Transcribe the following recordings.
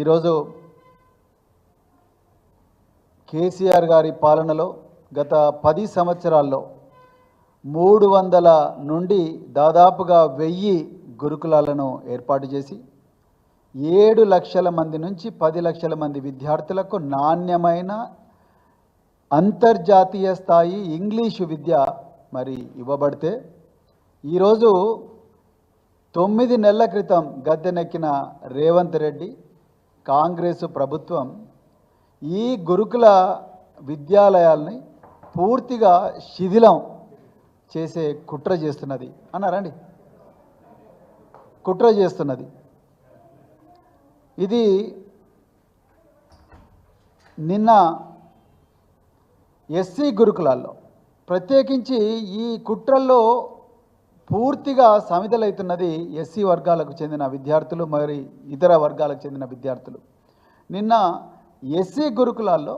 ఈరోజు కేసీఆర్ గారి పాలనలో గత 10 సంవత్సరాల్లో 300 నుండి దాదాపుగా 1000 గురుకులాలను ఏర్పాటు చేసి 7 లక్షల మంది నుంచి 10 లక్షల మంది విద్యార్థులకు నాణ్యమైన అంతర్జాతీయ స్థాయి ఇంగ్లీషు విద్య మరి ఇవ్వబడితే ఈరోజు 9 నెలల క్రితం గద్దెనెక్కిన రేవంత్ రెడ్డి కాంగ్రెస్ ప్రభుత్వం ఈ గురుకుల విద్యాలయాల్ని పూర్తిగా శిథిలం చేసే కుట్ర చేస్తున్నది అన్నారండి. కుట్ర చేస్తున్నది. ఇది నిన్న ఎస్సీ గురుకులాల్లో ప్రత్యేకించి ఈ కుట్రల్లో పూర్తిగా సమిధలవుతున్నది ఎస్సీ వర్గాలకు చెందిన విద్యార్థులు మరి ఇతర వర్గాలకు చెందిన విద్యార్థులు. నిన్న ఎస్సీ గురుకులాల్లో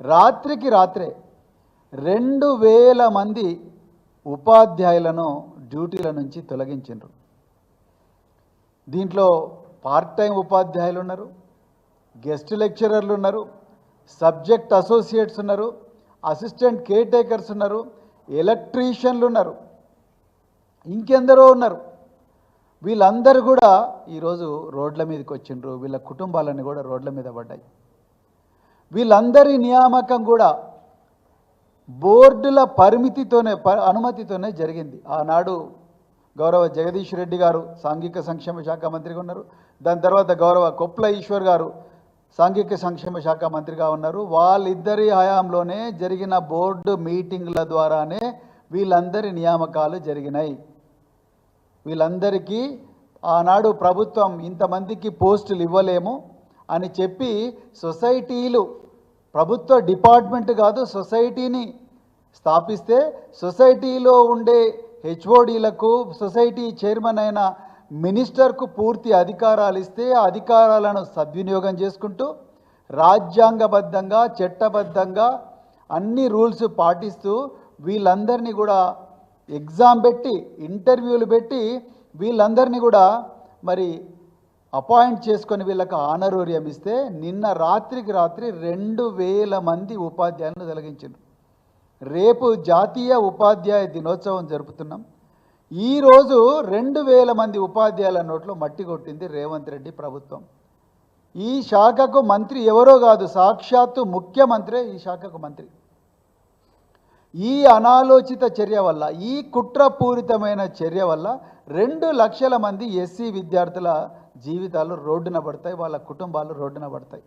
రాత్రికి రాత్రే 2000 మంది ఉపాధ్యాయులను డ్యూటీల నుంచి తొలగించారు. దీంట్లో పార్ట్ టైం ఉపాధ్యాయులు ఉన్నారు, గెస్ట్ లెక్చరర్లు ఉన్నారు, సబ్జెక్ట్ అసోసియేట్స్ ఉన్నారు, అసిస్టెంట్ కేర్ టేకర్స్ ఉన్నారు, ఎలక్ట్రీషియన్లు ఉన్నారు, ఇంకెందరో ఉన్నారు. వీళ్ళందరూ కూడా ఈరోజు రోడ్ల మీదకి వచ్చిండ్రు. వీళ్ళ కుటుంబాలన్నీ కూడా రోడ్ల మీద పడ్డాయి. వీళ్ళందరి నియామకం కూడా బోర్డుల అనుమతితోనే జరిగింది. ఆనాడు గౌరవ జగదీష్ రెడ్డి గారు సాంఘిక సంక్షేమ శాఖ మంత్రిగా ఉన్నారు. దాని తర్వాత గౌరవ కొప్ల ఈశ్వర్ గారు సాంఘిక సంక్షేమ శాఖ మంత్రిగా ఉన్నారు. వాళ్ళిద్దరి హయాంలోనే జరిగిన బోర్డు మీటింగ్ల ద్వారానే వీళ్ళందరి నియామకాలు జరిగినాయి. వీళ్ళందరికీ ఆనాడు ప్రభుత్వం ఇంతమందికి పోస్టులు ఇవ్వలేము అని చెప్పి సొసైటీలు, ప్రభుత్వ డిపార్ట్మెంట్ కాదు సొసైటీని స్థాపిస్తే సొసైటీలో ఉండే హెచ్ఓడీలకు, సొసైటీ చైర్మన్ అయిన మినిస్టర్కు పూర్తి అధికారాలు ఇస్తే ఆ అధికారాలను సద్వినియోగం చేసుకుంటూ రాజ్యాంగబద్ధంగా చట్టబద్ధంగా అన్ని రూల్స్ పాటిస్తూ వీళ్ళందరినీ కూడా ఎగ్జామ్ పెట్టి ఇంటర్వ్యూలు పెట్టి వీళ్ళందరినీ కూడా మరి అపాయింట్ చేసుకొని వీళ్ళకి ఆనరోరియం ఇస్తే నిన్న రాత్రికి రాత్రి 2000 మంది ఉపాధ్యాయులను తొలగించారు. రేపు జాతీయ ఉపాధ్యాయ దినోత్సవం జరుపుతున్నాం. ఈరోజు 2000 మంది ఉపాధ్యాయుల నోట్లో మట్టి కొట్టింది రేవంత్ రెడ్డి ప్రభుత్వం. ఈ శాఖకు మంత్రి ఎవరో కాదు, సాక్షాత్తు ముఖ్యమంత్రే ఈ శాఖకు మంత్రి. ఈ అనాలోచిత చర్య వల్ల, ఈ కుట్రపూరితమైన చర్య వల్ల 2 లక్షల మంది ఎస్సీ విద్యార్థుల జీవితాలు రోడ్డున పడతాయి, వాళ్ళ కుటుంబాలు రోడ్డున పడతాయి.